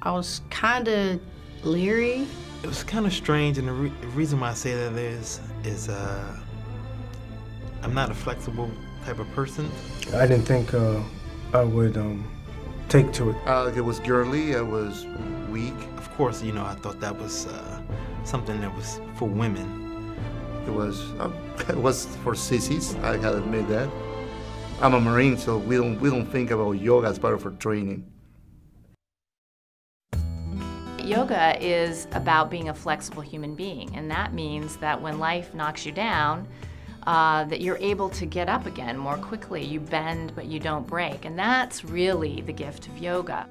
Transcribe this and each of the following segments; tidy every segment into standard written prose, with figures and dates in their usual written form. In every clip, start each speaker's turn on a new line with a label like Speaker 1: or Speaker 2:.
Speaker 1: I was kind of leery.
Speaker 2: It was kind of strange, and the reason why I say that is I'm not a flexible type of person.
Speaker 3: I didn't think I would take to it.
Speaker 4: It was girly, I was weak.
Speaker 2: Of course, you know, I thought that was something that was for women.
Speaker 4: It was for sissies, I gotta admit that. I'm a Marine, so we don't think about yoga as part of our training.
Speaker 5: Yoga is about being a flexible human being, and that means that when life knocks you down, that you're able to get up again more quickly. You bend, but you don't break, and that's really the gift of yoga.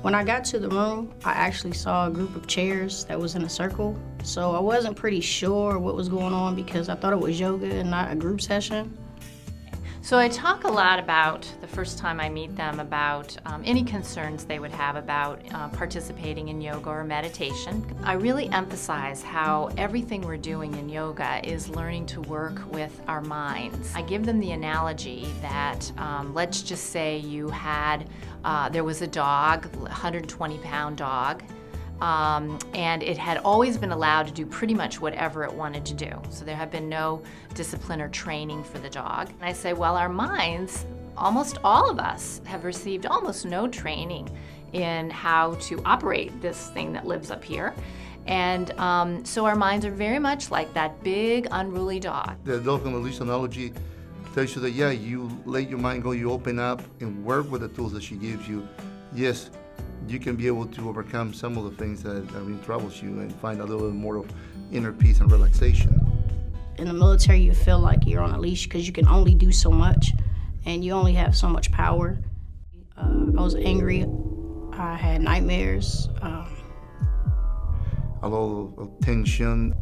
Speaker 1: When I got to the room, I actually saw a group of chairs that was in a circle, so I wasn't pretty sure what was going on because I thought it was yoga and not a group session.
Speaker 5: So I talk a lot about, the first time I meet them, about any concerns they would have about participating in yoga or meditation. I really emphasize how everything we're doing in yoga is learning to work with our minds. I give them the analogy that, let's just say you had, there was a dog, 120-pound dog, and it had always been allowed to do pretty much whatever it wanted to do. So there had been no discipline or training for the dog. And I say, well, our minds, almost all of us, have received almost no training in how to operate this thing that lives up here. And so our minds are very much like that big, unruly dog.
Speaker 4: The dog analogy tells you that, yeah, you let your mind go, you open up and work with the tools that she gives you. Yes, you can be able to overcome some of the things that troubles you and find a little bit more of inner peace and relaxation.
Speaker 1: In the military, you feel like you're on a leash because you can only do so much and you only have so much power. I was angry. I had nightmares.
Speaker 4: A lot of tension.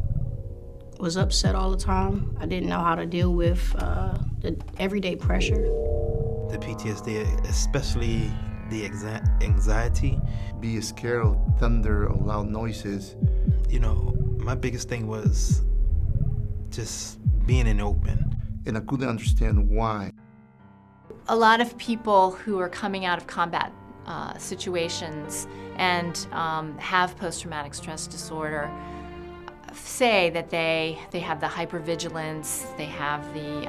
Speaker 1: Was upset all the time. I didn't know how to deal with the everyday pressure.
Speaker 2: The PTSD, especially the anxiety.
Speaker 4: Be scared of thunder or loud noises.
Speaker 2: You know, my biggest thing was just being in the open.
Speaker 4: And I couldn't understand why.
Speaker 5: A lot of people who are coming out of combat situations and have post-traumatic stress disorder say that they have the hypervigilance, they have the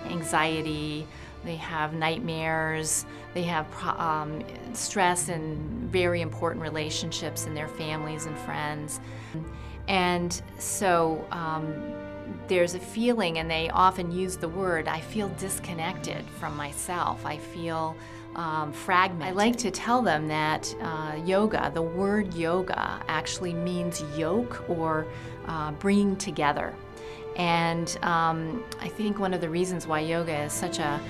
Speaker 5: anxiety, they have nightmares, they have stress in very important relationships in their families and friends. And so there's a feeling, and they often use the word, I feel disconnected from myself. I feel fragmented. I like to tell them that yoga, the word yoga, actually means yoke or bringing together. And I think one of the reasons why yoga is such a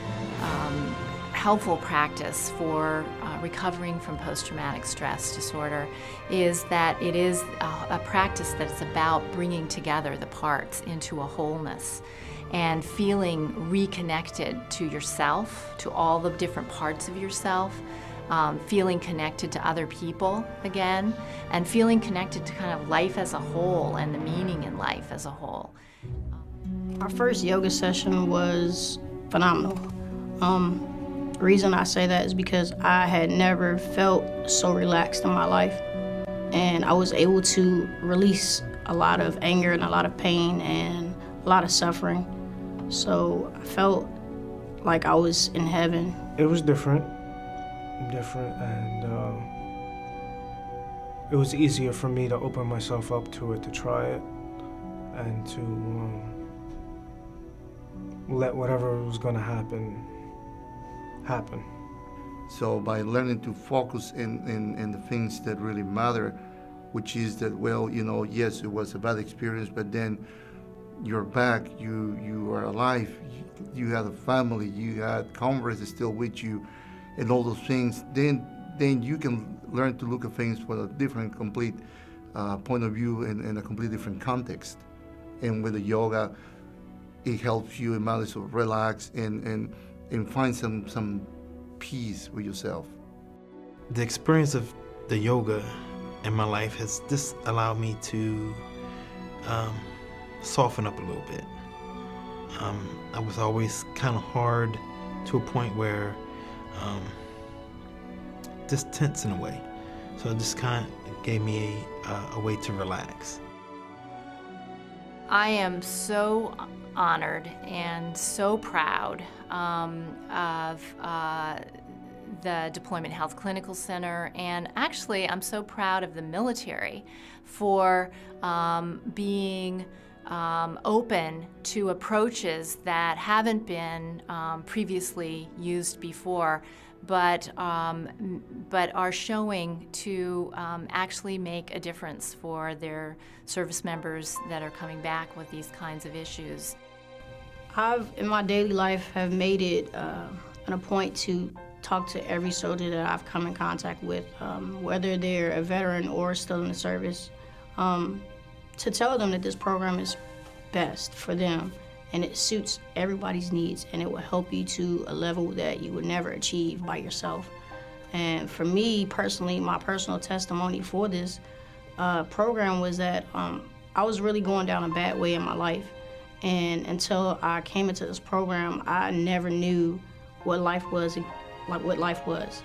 Speaker 5: helpful practice for recovering from post-traumatic stress disorder is that it is a practice that's about bringing together the parts into a wholeness and feeling reconnected to yourself, to all the different parts of yourself, feeling connected to other people again, and feeling connected to kind of life as a whole and the meaning in life as a whole.
Speaker 1: Our first yoga session was phenomenal. The reason I say that is because I had never felt so relaxed in my life, and I was able to release a lot of anger and a lot of pain and a lot of suffering. So I felt like I was in heaven.
Speaker 3: It was different, and it was easier for me to open myself up to it, to try it, and to let whatever was going to happen.
Speaker 4: So by learning to focus in the things that really matter, which is that, well, you know, yes, it was a bad experience, but then you're back, you are alive, you had a family, you had Carnes still with you, and all those things, then you can learn to look at things from a different, complete point of view in a completely different context. And with the yoga, it helps you in matters of relax and find some peace with yourself.
Speaker 2: The experience of the yoga in my life has just allowed me to soften up a little bit. I was always kind of hard to a point where just tense in a way. So this kind of gave me a way to relax.
Speaker 5: I am so honored and so proud of the Deployment Health Clinical Center, and actually I'm so proud of the military for being open to approaches that haven't been previously used before, but are showing to actually make a difference for their service members that are coming back with these kinds of issues.
Speaker 1: I've, in my daily life, have made it a point to talk to every soldier that I've come in contact with, whether they're a veteran or still in the service, to tell them that this program is best for them and it suits everybody's needs and it will help you to a level that you would never achieve by yourself. And for me personally, my personal testimony for this program was that I was really going down a bad way in my life, and until I came into this program, I never knew what life was, like what life was.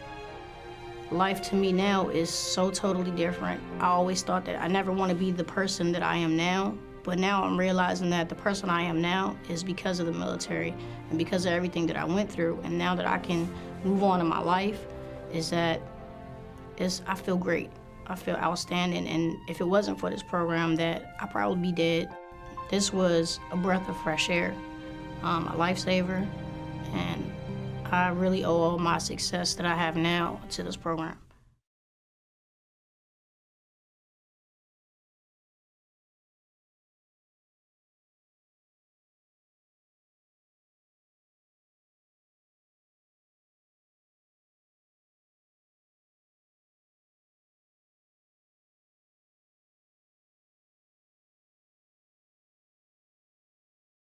Speaker 1: Life to me now is so totally different. I always thought that I never want to be the person that I am now, but now I'm realizing that the person I am now is because of the military and because of everything that I went through. And now that I can move on in my life, I feel great. I feel outstanding, and if it wasn't for this program, that I'd probably be dead. This was a breath of fresh air, a lifesaver, and I really owe all my success that I have now to this program.